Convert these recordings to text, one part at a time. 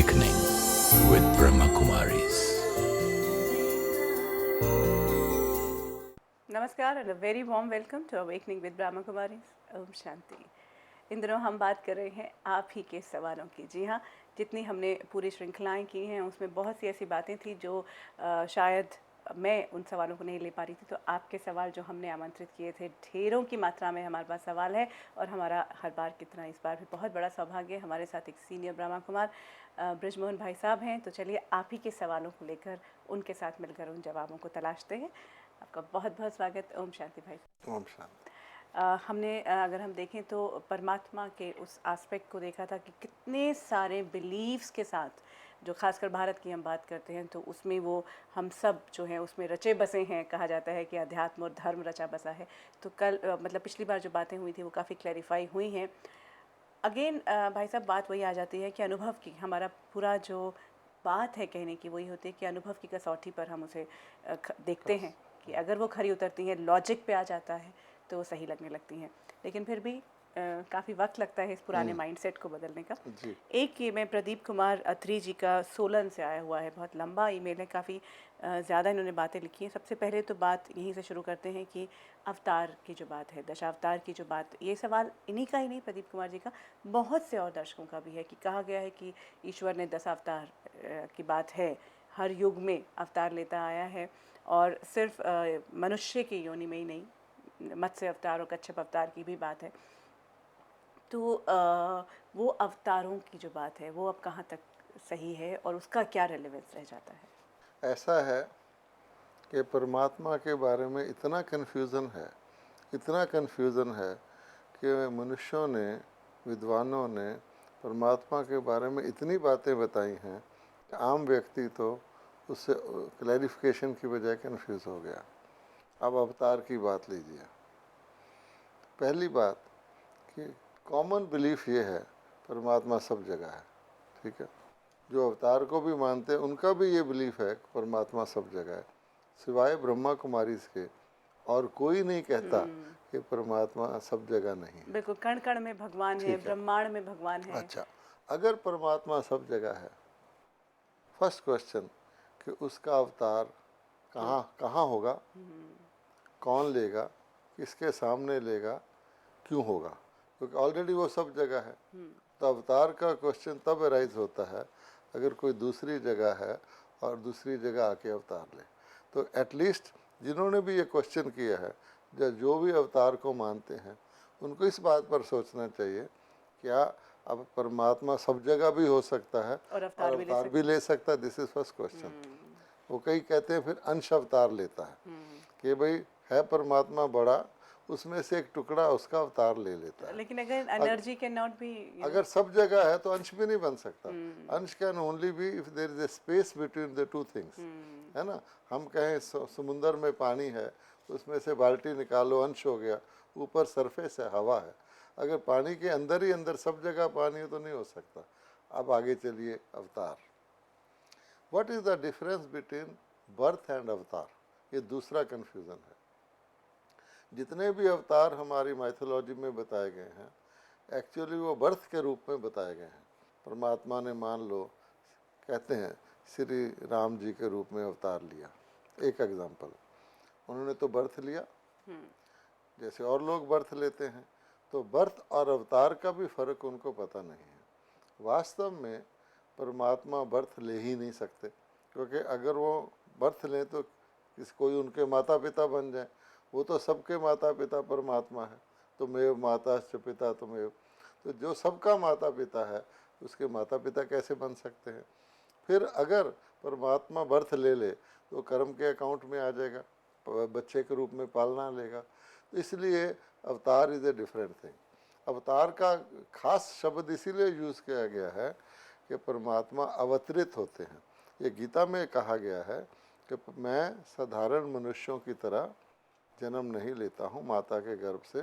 Awakening with Brahma Kumaris. नमस्कार and a very warm welcome to awakening with Brahma Kumari. ओम शांति। इन दिनों हम बात कर रहे हैं आप ही के सवालों की। जी हाँ, जितनी हमने पूरी श्रृंखलाएं की हैं उसमें बहुत सी ऐसी बातें थी जो शायद मैं उन सवालों को नहीं ले पा रही थी। तो आपके सवाल जो हमने आमंत्रित किए थे, ढेरों की मात्रा में हमारे पास सवाल है और हमारा हर बार कितना इस बार भी बहुत बड़ा सौभाग्य। हमारे साथ एक सीनियर ब्रह्मा कुमार ब्रिजमोहन भाई साहब हैं। तो चलिए आप ही के सवालों को लेकर उनके साथ मिलकर उन जवाबों को तलाशते हैं। आपका बहुत बहुत स्वागत। ओम शांति भाई। ओम शांति। हमने अगर हम देखें तो परमात्मा के उस एस्पेक्ट को देखा था कि कितने सारे बिलीव्स के साथ, जो खासकर भारत की हम बात करते हैं तो उसमें वो हम सब जो हैं उसमें रचे बसे हैं। कहा जाता है कि अध्यात्म और धर्म रचा बसा है। तो कल मतलब पिछली बार जो बातें हुई थी वो काफ़ी क्लैरिफाई हुई हैं। अगेन भाई साहब बात वही आ जाती है कि अनुभव की, हमारा पूरा जो बात है कहने की वही होती है कि अनुभव की कसौटी पर हम उसे देखते हैं कि अगर वो खरी उतरती हैं, लॉजिक पे आ जाता है तो वो सही लगने लगती हैं। लेकिन फिर भी काफ़ी वक्त लगता है इस पुराने माइंडसेट को बदलने का। जी। एक ये मैं प्रदीप कुमार अत्री जी का सोलन से आया हुआ है, बहुत लंबा ईमेल है, काफ़ी ज़्यादा इन्होंने बातें लिखी हैं। सबसे पहले तो बात यहीं से शुरू करते हैं कि अवतार की जो बात है, दशावतार की जो बात, ये सवाल इन्हीं का ही नहीं, प्रदीप कुमार जी का, बहुत से और दर्शकों का भी है कि कहा गया है कि ईश्वर ने 10 अवतार की बात है, हर युग में अवतार लेता आया है और सिर्फ मनुष्य की योनि में ही नहीं, मत्स्य अवतार और कच्छप अवतार की भी बात है। तो वो अवतारों की जो बात है वो अब कहाँ तक सही है और उसका क्या रेलेवेंस रह जाता है? ऐसा है कि परमात्मा के बारे में इतना कन्फ्यूज़न है कि मनुष्यों ने, विद्वानों ने परमात्मा के बारे में इतनी बातें बताई हैं कि आम व्यक्ति तो उससे क्लैरिफिकेशन की बजाय कन्फ्यूज़ हो गया। अब अवतार की बात लीजिए। पहली बात कि कॉमन बिलीफ ये है परमात्मा सब जगह है, ठीक है। जो अवतार को भी मानते हैं उनका भी ये बिलीफ है कि परमात्मा सब जगह है, सिवाय ब्रह्मा कुमारी के और कोई नहीं कहता कि परमात्मा सब जगह नहीं है। बिल्कुल, कण कण में भगवान है, ब्रह्मांड में भगवान है। अच्छा, अगर परमात्मा सब जगह है, फर्स्ट क्वेश्चन कि उसका अवतार कहाँ कहाँ होगा, कौन लेगा, किसके सामने लेगा, क्यों होगा, क्योंकि ऑलरेडी वो सब जगह है। तो अवतार का क्वेश्चन तब अराइज होता है अगर कोई दूसरी जगह है और दूसरी जगह आके अवतार ले। तो एटलीस्ट जिन्होंने भी ये क्वेश्चन किया है, जो भी अवतार को मानते हैं, उनको इस बात पर सोचना चाहिए क्या अब परमात्मा सब जगह भी हो सकता है और और अवतार भी ले सकता है। This is first question. वो कई कहते हैं फिर अंश अवतार लेता है कि भाई है परमात्मा बड़ा, उसमें से एक टुकड़ा उसका अवतार ले लेता है। लेकिन अगर एनर्जी कैन नॉट बी, अगर सब जगह है तो अंश भी नहीं बन सकता। अंश can only be if there is a space between the two things, है ना। हम कहें समुंदर में पानी है, उसमें से बाल्टी निकालो, अंश हो गया, ऊपर सरफेस है, हवा है। अगर पानी के अंदर ही अंदर सब जगह पानी है तो नहीं हो सकता। अब आगे चलिए, अवतार। What is the difference between birth and अवतार, ये दूसरा कन्फ्यूज़न है। जितने भी अवतार हमारी माइथोलॉजी में बताए गए हैं, एक्चुअली वो बर्थ के रूप में बताए गए हैं। परमात्मा ने, मान लो, कहते हैं श्री राम जी के रूप में अवतार लिया, एक एग्जाम्पल। उन्होंने तो बर्थ लिया जैसे और लोग बर्थ लेते हैं। तो बर्थ और अवतार का भी फर्क उनको पता नहीं है। वास्तव में परमात्मा बर्थ ले ही नहीं सकते, क्योंकि अगर वो बर्थ लें तो कोई उनके माता पिता बन जाए। वो तो सबके माता पिता परमात्मा है। तुमेव माता च पिता तुमेव, तो जो सबका माता पिता है उसके माता पिता कैसे बन सकते हैं। फिर अगर परमात्मा बर्थ ले ले तो कर्म के अकाउंट में आ जाएगा, बच्चे के रूप में पालना लेगा। तो इसलिए अवतार इज़ ए डिफरेंट थिंग। अवतार का खास शब्द इसीलिए यूज़ किया गया है कि परमात्मा अवतरित होते हैं। ये गीता में कहा गया है कि मैं साधारण मनुष्यों की तरह जन्म नहीं लेता हूँ माता के गर्भ से,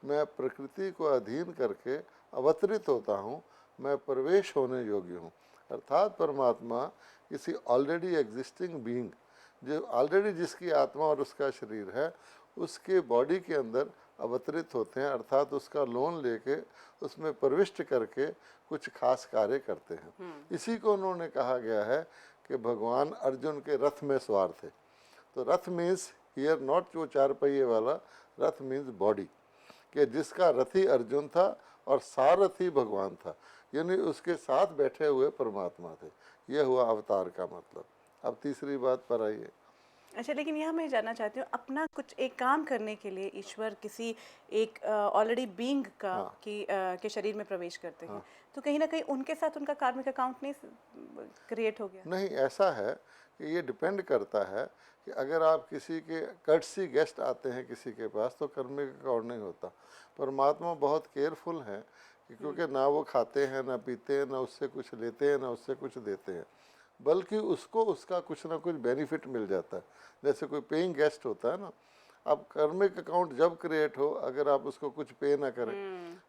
मैं प्रकृति को अधीन करके अवतरित होता हूँ, मैं प्रवेश होने योग्य हूँ। अर्थात परमात्मा किसी ऑलरेडी एग्जिस्टिंग बीइंग, जो ऑलरेडी जिसकी आत्मा और उसका शरीर है, उसके बॉडी के अंदर अवतरित होते हैं, अर्थात उसका लोन लेके उसमें प्रविष्ट करके कुछ खास कार्य करते हैं। इसी को उन्होंने कहा गया है कि भगवान अर्जुन के रथ में सवार थे। तो रथ मीन्स हियर नॉट जो 4 पहिए वाला, रथ मीन्स बॉडी, कि जिसका रथी अर्जुन था और सारथी भगवान था, यानी उसके साथ बैठे हुए परमात्मा थे। यह हुआ अवतार का मतलब। अब तीसरी बात पर आइए। अच्छा, लेकिन यहाँ मैं जानना चाहती हूँ, अपना कुछ एक काम करने के लिए ईश्वर किसी एक ऑलरेडी बीइंग का के शरीर में प्रवेश करते हैं, तो कहीं ना कहीं उनके साथ उनका कार्मिक अकाउंट नहीं क्रिएट हो गया? नहीं, ऐसा है कि ये डिपेंड करता है कि अगर आप किसी के कर्टसी गेस्ट आते हैं किसी के पास, तो कर्मिक अकाउंट नहीं होता। परमात्मा बहुत केयरफुल हैं कि क्योंकि ना वो खाते हैं, ना पीते हैं, ना उससे कुछ लेते हैं, ना उससे कुछ देते हैं, बल्कि उसको उसका कुछ ना कुछ बेनिफिट मिल जाता है। जैसे कोई पेइंग गेस्ट होता है ना, अब कर्मिक अकाउंट जब क्रिएट हो, अगर आप उसको कुछ पे ना करें,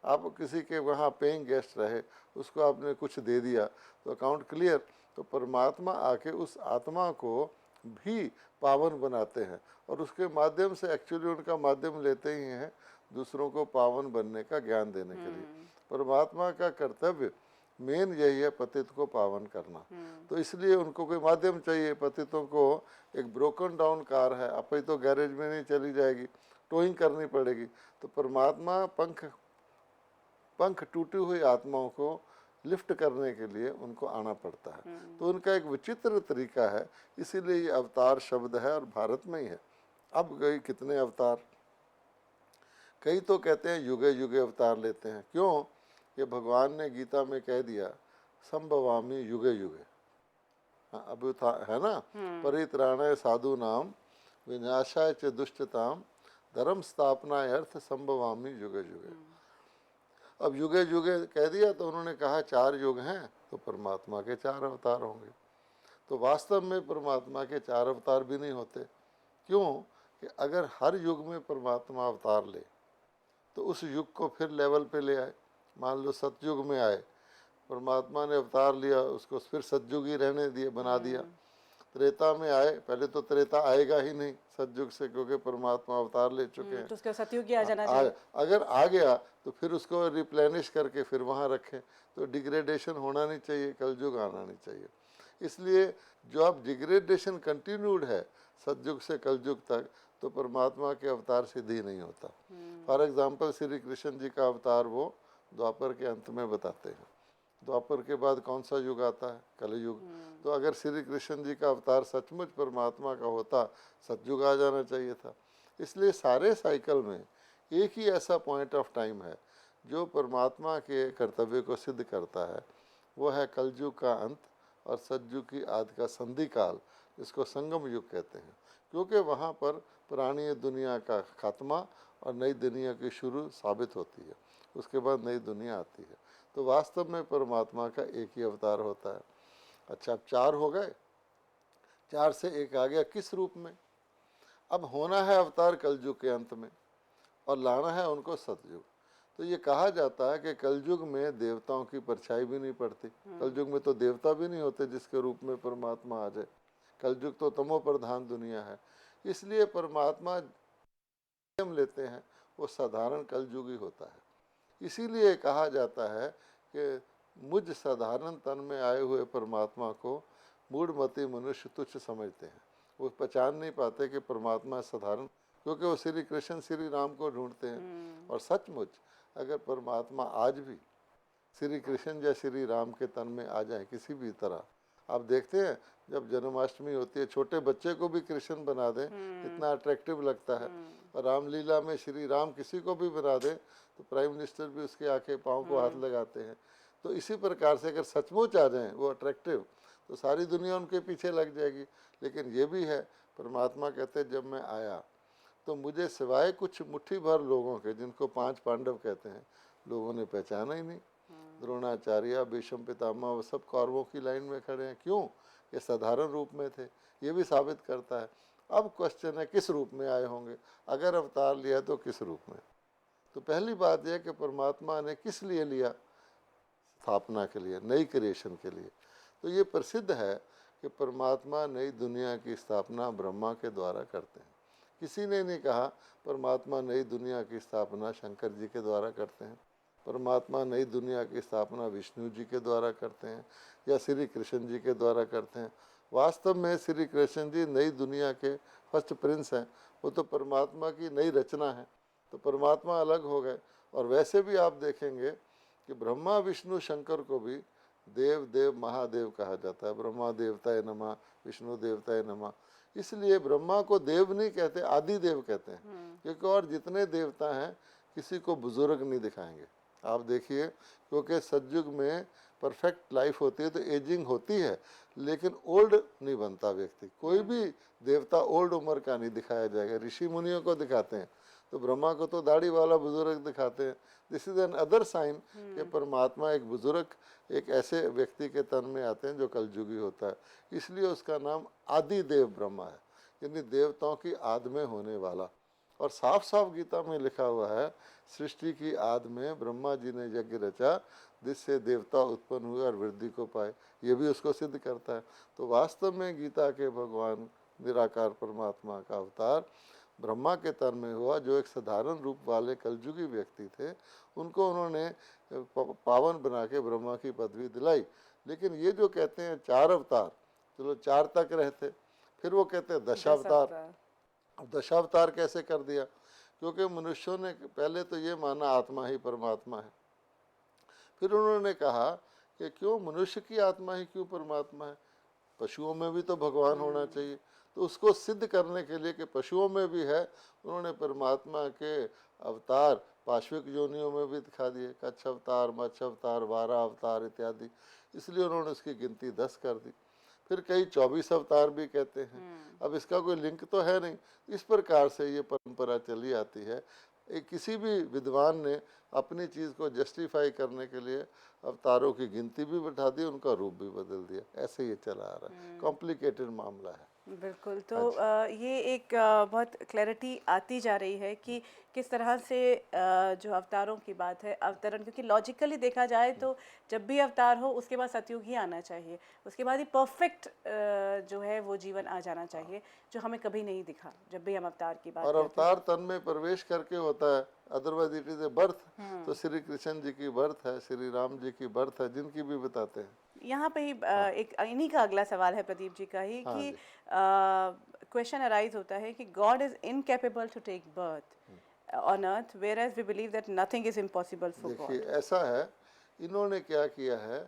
आप किसी के वहाँ पेइंग गेस्ट रहे, उसको आपने कुछ दे दिया तो अकाउंट क्लियर। तो परमात्मा आके उस आत्मा को भी पावन बनाते हैं, और उसके माध्यम से एक्चुअली उनका माध्यम लेते ही हैं दूसरों को पावन बनने का ज्ञान देने के लिए। परमात्मा का कर्तव्य मेन यही है, पतित को पावन करना। तो इसलिए उनको कोई माध्यम चाहिए। पतितों को एक ब्रोकन डाउन कार है, अब तो गैरेज में नहीं चली जाएगी, टोइंग करनी पड़ेगी। तो परमात्मा पंख टूटी हुई आत्माओं को लिफ्ट करने के लिए उनको आना पड़ता है। तो उनका एक विचित्र तरीका है, इसीलिए ये अवतार शब्द है और भारत में ही है। अब गई कितने अवतार, कई तो कहते हैं युगे युगे अवतार लेते हैं। क्यों? ये भगवान ने गीता में कह दिया, संभवामी युगे युगे। अब था है ना, परित्राणाय साधु नाम विनाशाय च दुष्टताम धर्म स्थापनाय अर्थ संभवामी युगे युगे। अब युगे युगे कह दिया तो उन्होंने कहा 4 युग हैं, तो परमात्मा के 4 अवतार होंगे। तो वास्तव में परमात्मा के 4 अवतार भी नहीं होते। क्यों? कि अगर हर युग में परमात्मा अवतार ले तो उस युग को फिर लेवल पे ले आए। मान लो सतयुग में आए, परमात्मा ने अवतार लिया, उसको फिर सतयुग ही रहने दिए, बना दिया। त्रेता में आए, पहले तो त्रेता आएगा ही नहीं सतयुग से, क्योंकि परमात्मा अवतार ले चुके हैं। तो उसके सतयुग आ जाना चाहिए। अगर आ गया तो फिर उसको रिप्लेनिश करके फिर वहाँ रखें। तो डिग्रेडेशन होना नहीं चाहिए, कलयुग आना नहीं चाहिए। इसलिए जो अब डिग्रेडेशन कंटिन्यूड है सतयुग से कलयुग तक, तो परमात्मा के अवतार सिद्ध ही नहीं होता। फॉर एग्जाम्पल श्री कृष्ण जी का अवतार वो द्वापर के अंत में बताते हैं। द्वापर के बाद कौन सा युग आता है? कलयुग। तो अगर श्री कृष्ण जी का अवतार सचमुच परमात्मा का होता, सतयुग आ जाना चाहिए था। इसलिए सारे साइकिल में एक ही ऐसा पॉइंट ऑफ टाइम है जो परमात्मा के कर्तव्य को सिद्ध करता है, वो है कलयुग का अंत और सतयुग की आदि का संधि काल, जिसको संगम युग कहते हैं। क्योंकि वहाँ पर पुरानी दुनिया का खात्मा और नई दुनिया की शुरू साबित होती है, उसके बाद नई दुनिया आती है। तो वास्तव में परमात्मा का एक ही अवतार होता है। अच्छा, अब 4 हो गए, 4 से एक आ गया किस रूप में? अब होना है अवतार कलयुग के अंत में और लाना है उनको सतयुग। तो ये कहा जाता है कि कलयुग में देवताओं की परछाई भी नहीं पड़ती। कलयुग में तो देवता भी नहीं होते जिसके रूप में परमात्मा आ जाए। कलयुग तो तमो प्रधान दुनिया है। इसलिए परमात्मा हम लेते हैं वो साधारण कलयुग ही होता है। इसीलिए कहा जाता है कि मुझ साधारण तन में आए हुए परमात्मा को मूढ़मति मनुष्य तुच्छ समझते हैं। वो पहचान नहीं पाते कि परमात्मा साधारण, क्योंकि वो श्री कृष्ण श्री राम को ढूंढते हैं। और सचमुच अगर परमात्मा आज भी श्री कृष्ण या श्री राम के तन में आ जाए किसी भी तरह, आप देखते हैं जब जन्माष्टमी होती है, छोटे बच्चे को भी कृष्ण बना दें, कितना अट्रैक्टिव लगता है। और रामलीला में श्री राम किसी को भी बना दें तो प्राइम मिनिस्टर भी उसके आके पाँव को हाथ लगाते हैं। तो इसी प्रकार से अगर सचमुच आ जाएं वो अट्रैक्टिव, तो सारी दुनिया उनके पीछे लग जाएगी। लेकिन ये भी है, परमात्मा कहते हैं जब मैं आया तो मुझे सिवाय कुछ मुट्ठी भर लोगों के, जिनको 5 पांडव कहते हैं, लोगों ने पहचाना ही नहीं। द्रोणाचार्य, भीष्म पितामह, वो सब कौरवों की लाइन में खड़े हैं। क्यों? ये साधारण रूप में थे। ये भी साबित करता है। अब क्वेश्चन है किस रूप में आए होंगे, अगर अवतार लिया तो किस रूप में? तो पहली बात यह कि परमात्मा ने किस लिए लिया? स्थापना के लिए, नई क्रिएशन के लिए। तो ये प्रसिद्ध है कि परमात्मा नई दुनिया की स्थापना ब्रह्मा के द्वारा करते हैं। किसी ने नहीं कहा परमात्मा नई दुनिया की स्थापना शंकर जी के द्वारा करते हैं, परमात्मा नई दुनिया की स्थापना विष्णु जी के द्वारा करते हैं या श्री कृष्ण जी के द्वारा करते हैं। वास्तव में श्री कृष्ण जी नई दुनिया के फर्स्ट प्रिंस हैं, वो तो परमात्मा की नई रचना है, तो परमात्मा अलग हो गए। और वैसे भी आप देखेंगे कि ब्रह्मा विष्णु शंकर को भी देव देव महादेव कहा जाता है। ब्रह्मा देवताय नमः, विष्णु देवताय नमः। इसलिए ब्रह्मा को देव नहीं कहते, आदि देव कहते हैं, क्योंकि और जितने देवता हैं किसी को बुजुर्ग नहीं दिखाएंगे। आप देखिए, क्योंकि सतयुग में परफेक्ट लाइफ होती है तो एजिंग होती है, लेकिन ओल्ड नहीं बनता व्यक्ति। कोई भी देवता ओल्ड उम्र का नहीं दिखाया जाएगा। ऋषि मुनियों को दिखाते हैं, तो ब्रह्मा को तो दाढ़ी वाला बुजुर्ग दिखाते हैं। This is another sign कि परमात्मा एक बुजुर्ग, एक ऐसे व्यक्ति के तन में आते हैं जो कलयुगी होता है। इसलिए उसका नाम आदि देव ब्रह्मा है, यानी देवताओं की आद में होने वाला। और साफ साफ गीता में लिखा हुआ है, सृष्टि की आद में ब्रह्मा जी ने यज्ञ रचा, जिससे देवता उत्पन्न हुए और वृद्धि को पाए। ये भी उसको सिद्ध करता है। तो वास्तव में गीता के भगवान निराकार परमात्मा का अवतार ब्रह्मा के तन में हुआ, जो एक साधारण रूप वाले कलयुगी व्यक्ति थे। उनको उन्होंने पावन बना के ब्रह्मा की पदवी दिलाई। लेकिन ये जो कहते हैं 4 अवतार, चलो 4 तक रहते, फिर वो कहते हैं दशावतार। अब दशावतार कैसे कर दिया? क्योंकि मनुष्यों ने पहले तो ये माना आत्मा ही परमात्मा है, फिर उन्होंने कहा कि क्यों मनुष्य की आत्मा ही क्यों परमात्मा है, पशुओं में भी तो भगवान होना चाहिए। तो उसको सिद्ध करने के लिए कि पशुओं में भी है, उन्होंने परमात्मा के अवतार पाश्विक योनियों में भी दिखा दिए, कच्छ अवतार, मत्स्य अवतार, वारा अवतार इत्यादि। इसलिए उन्होंने उसकी गिनती 10 कर दी। फिर कई 24 अवतार भी कहते हैं। अब इसका कोई लिंक तो है नहीं। इस प्रकार से ये परंपरा चली आती है। किसी भी विद्वान ने अपनी चीज़ को जस्टिफाई करने के लिए अवतारों की गिनती भी बढ़ा दी, उनका रूप भी बदल दिया। ऐसे ये चला आ रहा है। कॉम्प्लिकेटेड मामला है। बिल्कुल। तो ये एक बहुत क्लैरिटी आती जा रही है कि किस तरह से जो अवतारों की बात है, अवतरण, क्योंकि लॉजिकली देखा जाए तो जब भी अवतार हो उसके बाद सतयुग ही आना चाहिए, उसके बाद ही परफेक्ट जो है वो जीवन आ जाना चाहिए, जो हमें कभी नहीं दिखा जब भी हम अवतार की बात और करते हैं। अवतार तन में प्रवेश करके होता है, otherwise it is a birth. तो श्री कृष्ण जी की बर्थ है, श्री राम जी की बर्थ है, जिनकी भी बताते हैं। यहाँ पे ही एक इन्हीं का अगला सवाल है प्रदीप जी का ही कि क्वेश्चन अराइज होता है कि God is incapable to take birth on earth, whereas we believe that nothing is impossible for God. देखिए ऐसा है, इन्होंने क्या किया है,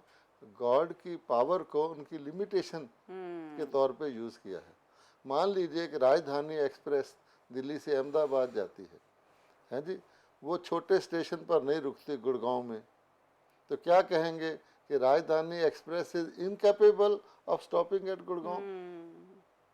गॉड की पावर को उनकी लिमिटेशन के तौर पे यूज किया है। मान लीजिए कि राजधानी एक्सप्रेस दिल्ली से अहमदाबाद जाती है जी, वो छोटे स्टेशन पर नहीं रुकती गुड़गांव में, तो क्या कहेंगे कि राजधानी express is incapable of stopping eight Gurgaon?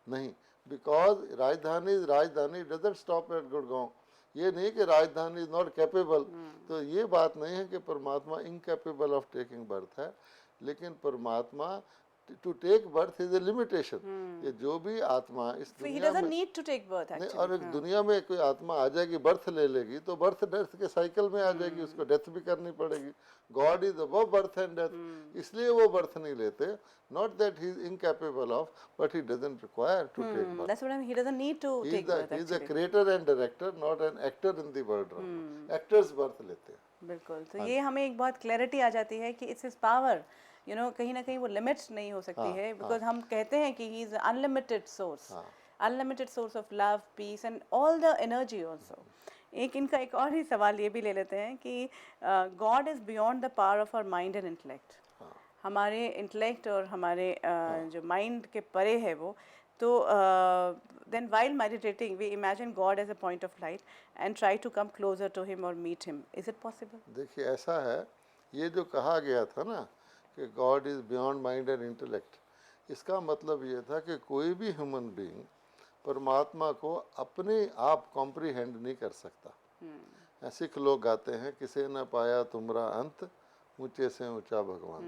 नहीं, बिकॉज राजधानी डजंट स्टॉप एट गुड़गांव। ये नहीं कि राजधानी इज नॉट कैपेबल। तो ये बात नहीं है कि परमात्मा इनकेपेबल ऑफ टेकिंग बर्थ है, लेकिन परमात्मा to take birth is a limitation. कि जो भी आत्मा इस So he दुनिया doesn't में need to take birth नहीं, actually. और एक दुनिया में कोई आत्मा आ जाएगी, बर्थ ले लेगी, तो बर्थ डेथ के साइकिल में आ जाएगी, उसको डेथ भी करनी पड़ेगी। God is above birth and death, इसलिए वो बर्थ नहीं लेते। Not that he is incapable of, but he doesn't require to take birth. That's what I mean. He doesn't need to take birth he is a actually. creator and director, not an actor in the world drama. Actors birth लेते हैं। बिल्कुल। तो ये हमें एक बहुत clarity आ जाती है कि it's his power, you know, कहीं ना कहीं वो लिमिट्स नहीं हो सकती है, बिकॉज हम कहते हैं कि he is unlimited source, unlimited source of love, peace and all the energy also. एक इनका एक और ही सवाल ये भी ले लेते हैं कि God is beyond the power of our mind and intellect. हमारे इंटेलेक्ट और हमारे जो माइंड के परे है वो, तो then while meditating we imagine God as a point of light and try to come closer to him or meet him. Is it possible? देखिए ऐसा है, ये जो कहा गया था ना कि God is beyond mind and intellect, इसका मतलब ये था कि कोई भी ह्यूमन बीइंग परमात्मा को अपने आप कॉम्प्रीहेंड नहीं कर सकता। सिख लोग गाते हैं, किसे न पाया तुमरा अंत, ऊंचे से ऊंचा भगवान,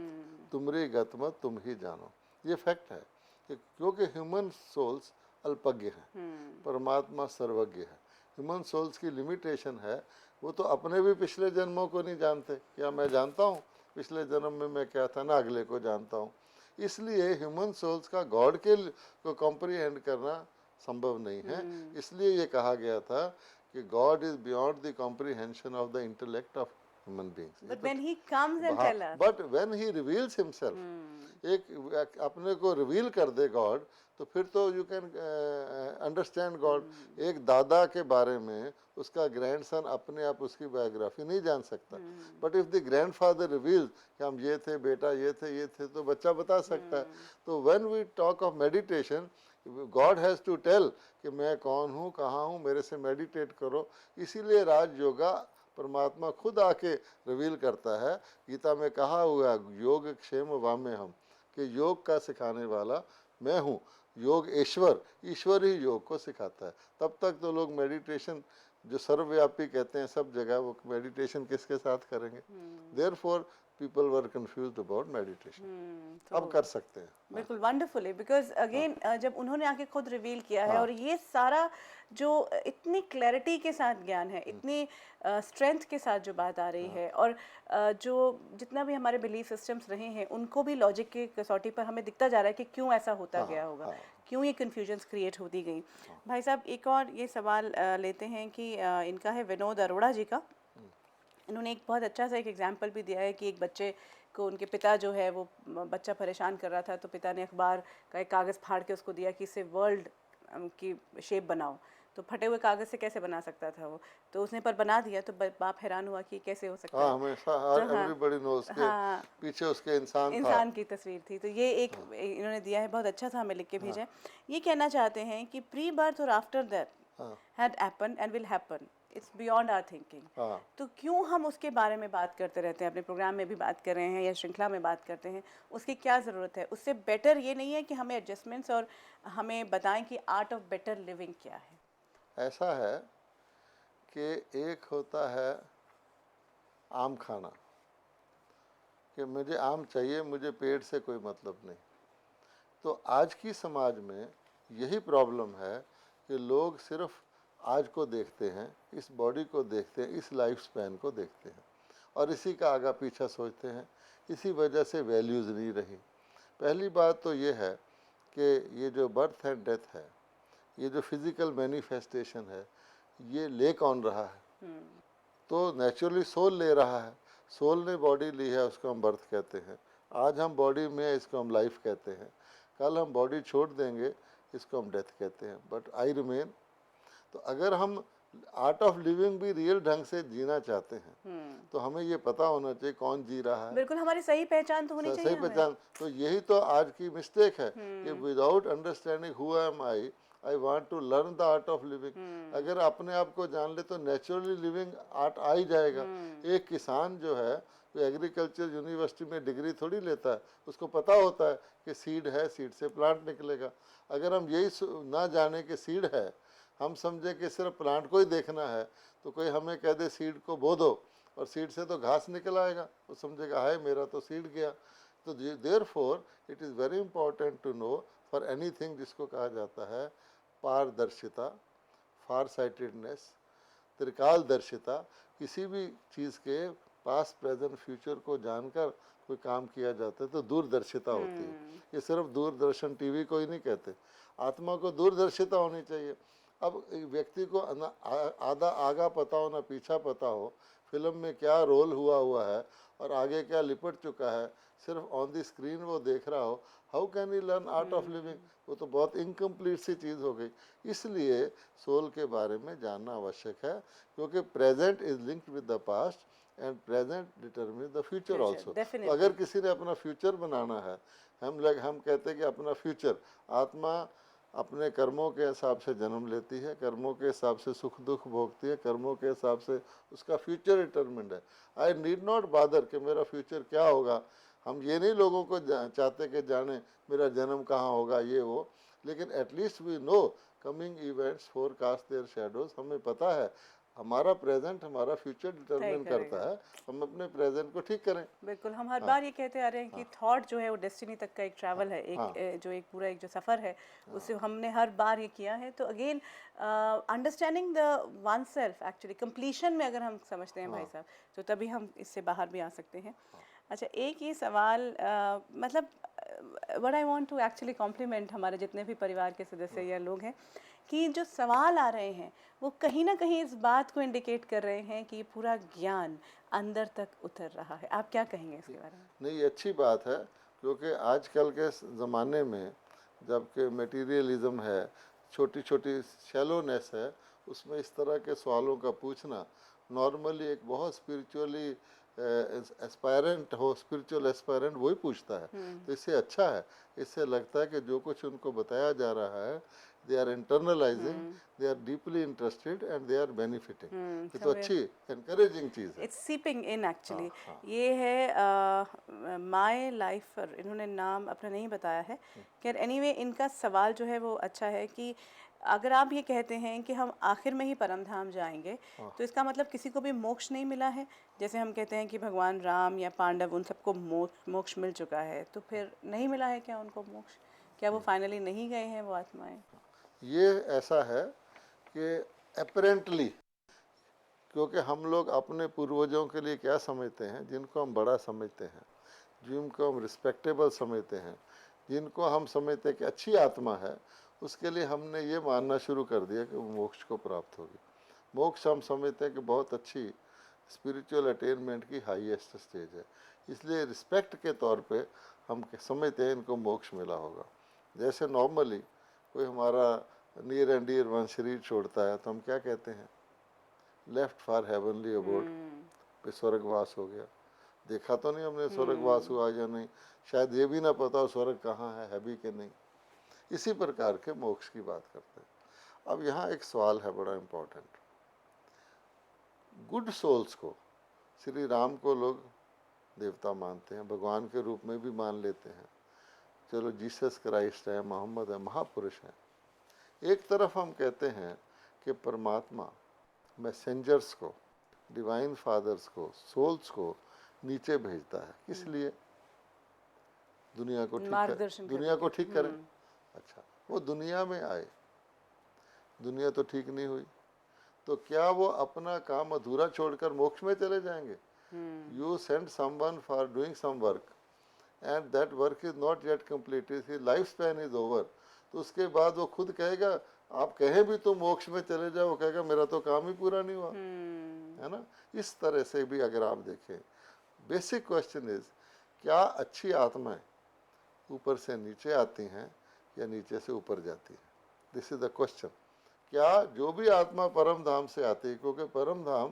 तुमरी गतमत तुम ही जानो। ये फैक्ट है कि क्योंकि ह्यूमन सोल्स अल्पज्ञ हैं, परमात्मा सर्वज्ञ है। ह्यूमन सोल्स की लिमिटेशन है, वो तो अपने भी पिछले जन्मों को नहीं जानते। क्या मैं जानता हूँ पिछले जन्म में मैं क्या था? ना अगले को जानता हूँ। इसलिए ह्यूमन सोल्स का गॉड के को कॉम्प्रीहेंड करना संभव नहीं है। इसलिए ये कहा गया था कि God is beyond the comprehension of the intellect of human beings. But when he comes and tell us, but when he reveals himself, एक अपने को रिवील कर दे गॉड, तो फिर तो यू कैन अंडरस्टैंड गॉड। एक दादा के बारे में उसका ग्रैंडसन अपने आप उसकी बायोग्राफी नहीं जान सकता, but if the grandfather reveal कि हम ये थे बेटा, ये थे, तो बच्चा बता सकता है। तो when we talk of meditation, God has to tell कि मैं कौन हूँ, कहाँ हूँ, मेरे से मेडिटेट करो। इसीलिए राज योगा परमात्मा खुद आके रिवील करता है। गीता में कहा हुआ है, योग क्षेम वामे हम, कि योग का सिखाने वाला मैं हूँ। योग ईश्वर ही योग को सिखाता है। तब तक तो लोग मेडिटेशन जो सर्वव्यापी कहते हैं सब जगह, वो मेडिटेशन किसके साथ करेंगे? Therefore people were confused about meditation. अब कर सकते हैं। बिल्कुल वंडरफुली, बिकॉज अगेन जब उन्होंने आके खुद रिवील किया है, और ये सारा जो इतनी क्लैरिटी के साथ ज्ञान है, इतनी स्ट्रेंथ के साथ जो बात आ रही है, और जो जितना भी हमारे बिलीफ सिस्टम्स रहे हैं उनको भी लॉजिक की कसौटी पर हमें दिखता जा रहा है कि क्यों ऐसा होता गया होगा, क्यों ये कन्फ्यूजन्स क्रिएट होती गई। भाई साहब एक और ये सवाल लेते हैं कि इनका है विनोद अरोड़ा जी का। इन्होंने एक बहुत अच्छा सा एक एग्जाम्पल भी दिया है कि एक बच्चे को उनके पिता जो है वो बच्चा परेशान कर रहा था, तो पिता ने अखबार का एक कागज़ फाड़ के उसको दिया कि इसे वर्ल्ड की शेप बनाओ। तो फटे हुए कागज़ से कैसे बना सकता था वो, तो उसने पर बना दिया। तो बाप हैरान हुआ कि कैसे हो सकता है। हमेशा एवरीबॉडी नोज़ के पीछे उसके इंसान की तस्वीर थी। तो ये एक इन्होंने दिया है, बहुत अच्छा सा हमें लिख के भेजा है। ये कहना चाहते हैं कि प्री बर्थ और after that had happen and will happen, it's beyond our thinking. तो क्यों हम उसके बारे में बात करते रहते हैं, अपने प्रोग्राम में भी बात कर रहे हैं या श्रृंखला में बात करते हैं, उसकी क्या ज़रूरत है? उससे बेटर ये नहीं है कि हमें एडजस्टमेंट्स और हमें बताएं कि आर्ट ऑफ बेटर लिविंग क्या है? ऐसा है कि एक होता है आम खाना, कि मुझे आम चाहिए, मुझे पेड़ से कोई मतलब नहीं। तो आज की समाज में यही प्रॉब्लम है कि लोग सिर्फ आज को देखते हैं, इस बॉडी को देखते हैं, इस लाइफ स्पैन को देखते हैं, और इसी का आगा पीछा सोचते हैं। इसी वजह से वैल्यूज़ नहीं रही। पहली बात तो ये है कि ये जो बर्थ एंड डेथ है, ये जो फिज़िकल मैनिफेस्टेशन है, ये ले कौन रहा है? तो नेचुरली सोल ले रहा है। सोल ने बॉडी ली है, उसको हम बर्थ कहते हैं। आज हम बॉडी में, इसको हम लाइफ कहते हैं। कल हम बॉडी छोड़ देंगे, इसको हम डेथ कहते हैं। But I remain. तो अगर हम आर्ट ऑफ लिविंग भी रियल ढंग से जीना चाहते हैं, तो हमें ये पता होना चाहिए कौन जी रहा है। बिल्कुल, हमारी सही पहचान तो होनी चाहिए। सही पहचान। तो यही तो आज की मिस्टेक है कि without understanding who am I want to learn the art of living. अगर अपने आप को जान ले तो नेचुरली लिविंग आर्ट आ ही जाएगा। एक किसान जो है, तो एग्रीकल्चर यूनिवर्सिटी में डिग्री थोड़ी लेता है, उसको पता होता है कि सीड है, सीड से प्लांट निकलेगा। अगर हम यही ना जाने कि सीड है, हम समझे कि सिर्फ प्लांट को ही देखना है, तो कोई हमें कह दे सीड को बो दो, और सीड से तो घास निकल आएगा, वो समझेगा हाय मेरा तो सीड गया। तो therefore it is very important to know for anything, जिसको कहा जाता है पारदर्शिता, फार साइटेडनेस, त्रिकालदर्शिता। किसी भी चीज़ के पास प्रेजेंट फ्यूचर को जानकर कोई काम किया जाता है तो दूरदर्शिता होती है। ये सिर्फ दूरदर्शन टीवी को ही नहीं कहते, आत्मा को दूरदर्शिता होनी चाहिए। अब एक व्यक्ति को आधा आगा पता हो ना पीछा पता हो, फिल्म में क्या रोल हुआ है और आगे क्या लिपट चुका है, सिर्फ ऑन द स्क्रीन वो देख रहा हो, how can he learn art of living? वो तो बहुत इनकम्प्लीट सी चीज़ हो गई। इसलिए सोल के बारे में जानना आवश्यक है, क्योंकि present is linked with the past and present determine the future also. तो अगर किसी ने अपना फ्यूचर बनाना है, हम कहते हैं कि अपना फ्यूचर, आत्मा अपने कर्मों के हिसाब से जन्म लेती है, कर्मों के हिसाब से सुख दुख भोगती है, कर्मों के हिसाब से उसका फ्यूचर डिटरमिन्ड है। आई नीड नॉट बादर कि मेरा फ्यूचर क्या होगा। हम ये नहीं लोगों को चाहते कि जाने मेरा जन्म कहाँ होगा, ये वो, लेकिन at least we know coming events forecast their shadows. हमें पता है हमारा प्रेजेंट हमारा फ्यूचर डिटरमिन करता है, हम अपने प्रेजेंट को ठीक करें। बिल्कुल, हम हर बार ये कहते आ रहे हैं कि थॉट जो है वो डेस्टिनी तक का एक ट्रैवल है, एक जो एक पूरा एक जो सफ़र है, उससे हमने हर बार ये किया है। तो again understanding the one self actually completion में अगर हम समझते हैं भाई साहब, तो तभी हम इससे बाहर भी आ सकते हैं। अच्छा, एक ये सवाल मतलब what I want to actually compliment हमारे जितने भी परिवार के सदस्य या लोग हैं कि जो सवाल आ रहे हैं वो कहीं ना कहीं इस बात को इंडिकेट कर रहे हैं कि पूरा ज्ञान अंदर तक उतर रहा है। आप क्या कहेंगे इसके बारे में? नहीं, ये अच्छी बात है, क्योंकि आजकल के ज़माने में जबकि मटेरियलिज्म है, छोटी छोटी शैलोनेस है, उसमें इस तरह के सवालों का पूछना नॉर्मली एक बहुत स्पिरिचुअली एस्पायरेंट हो, स्पिरिचुअल एस्पायरेंट वही पूछता है। तो इससे अच्छा है, इससे लगता है कि जो कुछ उनको बताया जा रहा है they are internalising, they are deeply interested and they are benefiting. ये तो अच्छी एनकरेजिंग चीज़ है। It's seeping in actually. हाँ। ये है माय लाइफ, इन्होंने नाम अपना नहीं बताया है। खैर एनीवे इनका सवाल जो है वो अच्छा है कि अगर आप ये कहते हैं कि हम आखिर में ही परम धाम जाएंगे तो इसका मतलब किसी को भी मोक्ष नहीं मिला है। जैसे हम कहते हैं कि भगवान राम या पांडव उन सबको मोक्ष मिल चुका है, तो फिर नहीं मिला है क्या उनको मोक्ष? क्या वो फाइनली नहीं गए हैं वो आत्माएं? ये ऐसा है कि अपेरेंटली, क्योंकि हम लोग अपने पूर्वजों के लिए क्या समझते हैं, जिनको हम बड़ा समझते हैं, जिनको हम रिस्पेक्टेबल समझते हैं, जिनको हम समझते हैं कि अच्छी आत्मा है, उसके लिए हमने ये मानना शुरू कर दिया कि वो मोक्ष को प्राप्त होगी। मोक्ष हम समझते हैं कि बहुत अच्छी स्पिरिचुअल अटेनमेंट की हाईएस्ट स्टेज है, इसलिए रिस्पेक्ट के तौर पे हम समझते हैं इनको मोक्ष मिला होगा। जैसे नॉर्मली कोई हमारा नियर एंड डियर वन शरीर छोड़ता है तो हम क्या कहते हैं, लेफ्ट फॉर हेवनली अबोर्ड, पे स्वर्गवास हो गया। देखा तो नहीं हमने स्वर्गवास हुआ या नहीं, शायद ये भी ना पता हो स्वर्ग कहाँ है भी कि नहीं। इसी प्रकार के मोक्ष की बात करते हैं। अब यहाँ एक सवाल है बड़ा इम्पोर्टेंट। गुड सोल्स को, श्री राम को लोग देवता मानते हैं, भगवान के रूप में भी मान लेते हैं, चलो जीसस क्राइस्ट है, मोहम्मद है, महापुरुष हैं। एक तरफ हम कहते हैं कि परमात्मा मैसेंजर्स को, डिवाइन फादर्स को, सोल्स को नीचे भेजता है, किस लिए? दुनिया को ठीक करें। अच्छा, वो दुनिया में आए, दुनिया तो ठीक नहीं हुई, तो क्या वो अपना काम अधूरा छोड़कर मोक्ष में चले जाएंगे? You send someone for doing some work and that work is not yet completed, his life span is over, तो उसके बाद वो खुद कहेगा, आप कहें भी तो मोक्ष में चले जाओ, वो कहेगा मेरा तो काम ही पूरा नहीं हुआ। है ना? इस तरह से भी अगर आप देखें, बेसिक क्वेश्चन इज, क्या अच्छी आत्माएं ऊपर से नीचे आती हैं या नीचे से ऊपर जाती हैं? This is the question. क्या जो भी आत्मा परम धाम से आती है, क्योंकि परम धाम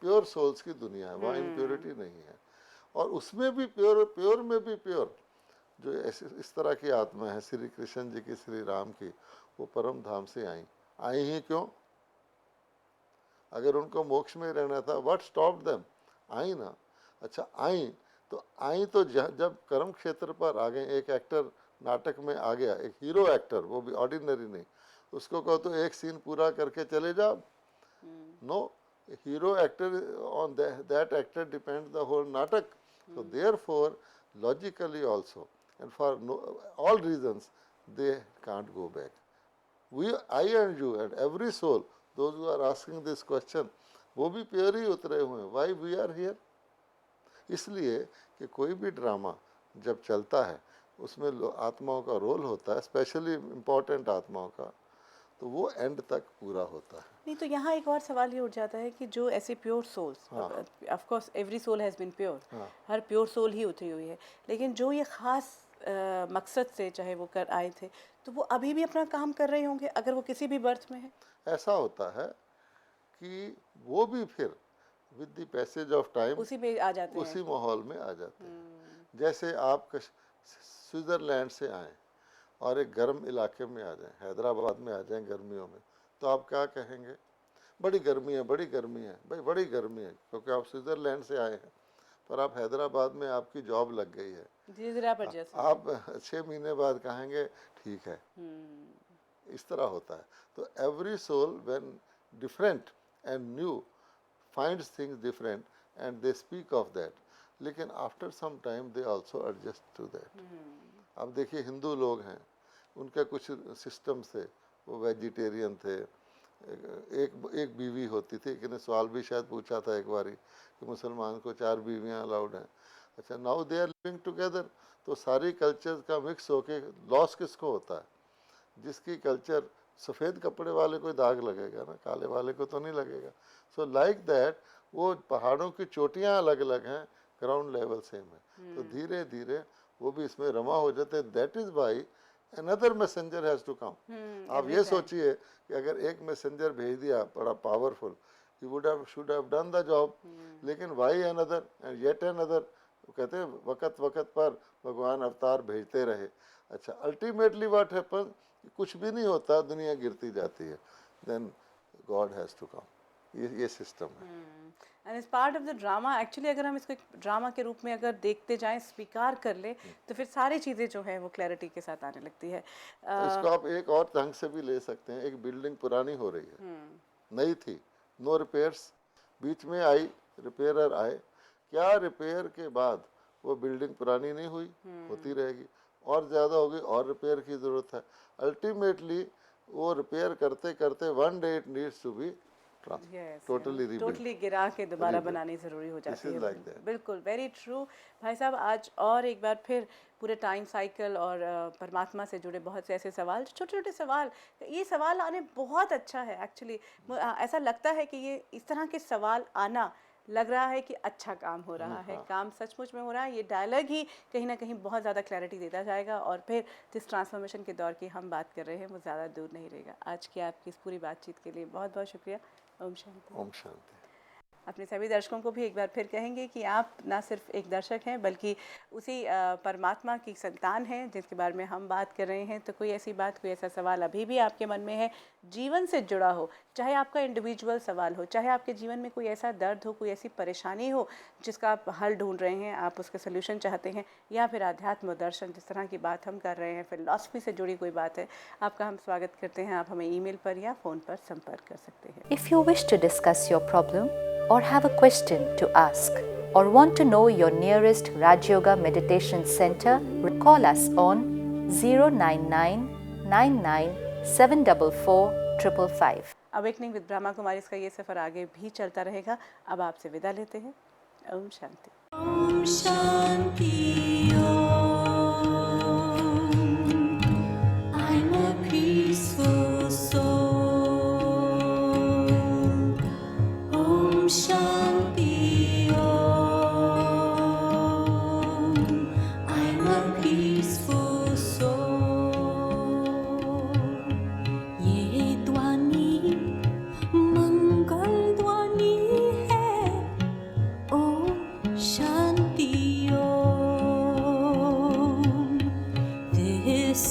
प्योर सोल्स की दुनिया है, वहाँ इम्प्योरिटी नहीं है, और उसमें भी प्योर में भी प्योर जो इस तरह की आत्मा है, श्री कृष्ण जी की, श्री राम की, वो परम धाम से आई ही क्यों? अगर उनको मोक्ष में रहना था, व्हाट स्टॉप देम? आई ना। अच्छा, आई तो जब कर्म क्षेत्र पर आ गए, एक एक्टर नाटक में आ गया, एक हीरो एक्टर, वो भी ऑर्डिनरी नहीं, उसको कहो तो एक सीन पूरा करके चले जाओ, no, hero actor, on that actor depend the whole नाटक। So therefore, logically also, and for all reasons, they can't go back. I and you and every soul, those who are asking this question, वो भी pure ही उतरे हुए हैं। Why we are here? इसलिए कि कोई भी ड्रामा जब चलता है उसमें आत्माओं का रोल होता है, स्पेशली इम्पोर्टेंट आत्माओं का, तो वो एंड तक पूरा होता है। नहीं तो यहाँ एक और सवाल ये उठ जाता है कि जो ऐसे pure souls, of course every soul has been pure, हर प्योर सोल ही उतरी हुई है, लेकिन जो ये ख़ास मकसद से चाहे वो कर आए थे, तो वो अभी भी अपना काम कर रहे होंगे अगर वो किसी भी बर्थ में है? ऐसा होता है कि वो भी फिर with the passage of time उसी में आ जाते हैं, उसी माहौल में आ जाते हैं। जैसे आप स्विट्ज़रलैंड से आए और एक गर्म इलाके में आ जाएं, हैदराबाद में आ जाएं गर्मियों में, तो आप क्या कहेंगे? बड़ी गर्मी है, बड़ी गर्मी है। भाई बड़ी गर्मी है क्योंकि आप स्विट्ज़रलैंड से आए हैं, पर आप हैदराबाद में आपकी जॉब लग गई है, धीरे-धीरे आप 6 महीने बाद कहेंगे ठीक है। इस तरह होता है। तो every soul when different and new finds things different and they speak of that, लेकिन after some time they also adjust to that। अब देखिए हिंदू लोग हैं, उनके कुछ सिस्टम से वो वेजिटेरियन थे, एक बीवी होती थी, किसी ने सवाल भी शायद पूछा था एक बारी कि मुसलमान को 4 बीवियां अलाउड हैं, अच्छा, now they are living together, तो सारी कल्चर का मिक्स होके लॉस किसको होता है? जिसकी कल्चर, सफ़ेद कपड़े वाले को दाग लगेगा ना, काले वाले को तो नहीं लगेगा। सो लाइक दैट, वो पहाड़ों की चोटियाँ अलग अलग हैं, ग्राउंड लेवल सेम है, तो धीरे धीरे वो भी इसमें रमा हो जाते हैं। That is why another messenger has to come. आप ये सोचिए कि अगर एक मैसेंजर भेज दिया बड़ा powerful, he would have should have done the job, लेकिन why another and yet another, कहते हैं वक्त वक्त पर भगवान अवतार भेजते रहे। अच्छा, अल्टीमेटली व्हाट हैपन, कुछ भी नहीं होता, दुनिया गिरती जाती है, then God has to come. ये सिस्टम है। And is part of the drama. Actually अगर हम इसको एक ड्रामा के रूप में अगर देखते जाएं, स्वीकार कर ले, तो फिर सारी चीज़ें जो है वो क्लैरिटी के साथ आने लगती है। तो इसको आप एक और ढंग से भी ले सकते हैं। एक बिल्डिंग पुरानी हो रही है, नई थी, नो रिपेयर्स, बीच में आई, रिपेयरर आए, क्या रिपेयर के बाद वो बिल्डिंग पुरानी नहीं हुई? होती रहेगी, और ज़्यादा होगी, और रिपेयर की ज़रूरत है। अल्टीमेटली वो रिपेयर करते करते one day it needs to be totally गिरा के दोबारा बनानी ज़रूरी हो जाती है। बिल्कुल, वेरी ट्रू। भाई साहब, आज और एक बार फिर पूरे टाइम साइकिल और परमात्मा से जुड़े बहुत से ऐसे सवाल, छोटे छोटे सवाल, ये सवाल आने बहुत अच्छा है। एक्चुअली ऐसा लगता है कि ये इस तरह के सवाल आना, लग रहा है कि अच्छा काम हो रहा है, काम सचमुच में हो रहा है। ये डायलॉग ही कहीं ना कहीं बहुत ज़्यादा क्लैरिटी देता जाएगा, और फिर जिस ट्रांसफॉर्मेशन के दौर की हम बात कर रहे हैं वो ज़्यादा दूर नहीं रहेगा। आज की आपकी इस पूरी बातचीत के लिए बहुत बहुत शुक्रिया। ओम शांति। ओम शांति। अपने सभी दर्शकों को भी एक बार फिर कहेंगे कि आप ना सिर्फ एक दर्शक हैं, बल्कि उसी परमात्मा की संतान हैं जिसके बारे में हम बात कर रहे हैं। तो कोई ऐसी बात, कोई ऐसा सवाल अभी भी आपके मन में है, जीवन से जुड़ा हो, चाहे आपका इंडिविजुअल सवाल हो, चाहे आपके जीवन में कोई ऐसा दर्द हो, कोई ऐसी परेशानी हो जिसका आप हल ढूंढ रहे हैं, आप उसका सोल्यूशन चाहते हैं, या फिर आध्यात्म दर्शन जिस तरह की बात हम कर रहे हैं, फिलॉसफी से जुड़ी कोई बात है, आपका हम स्वागत करते हैं। आप हमें ईमेल पर या फ़ोन पर संपर्क कर सकते हैं। If you wish to discuss your problem or have a question to ask or want to know your nearest Raj Yoga Meditation Center, call us on 099 99 744 555. Awakening with Brahma Kumaris का ये सफ़र आगे भी चलता रहेगा। अब आपसे विदा लेते हैं। Om Shanti. Om Shanti. I'm a peaceful soul. Om Shanti Om. I'm a peaceful soul. ये ध्वनि मंगल ध्वनि है। ओम शांति ओम। This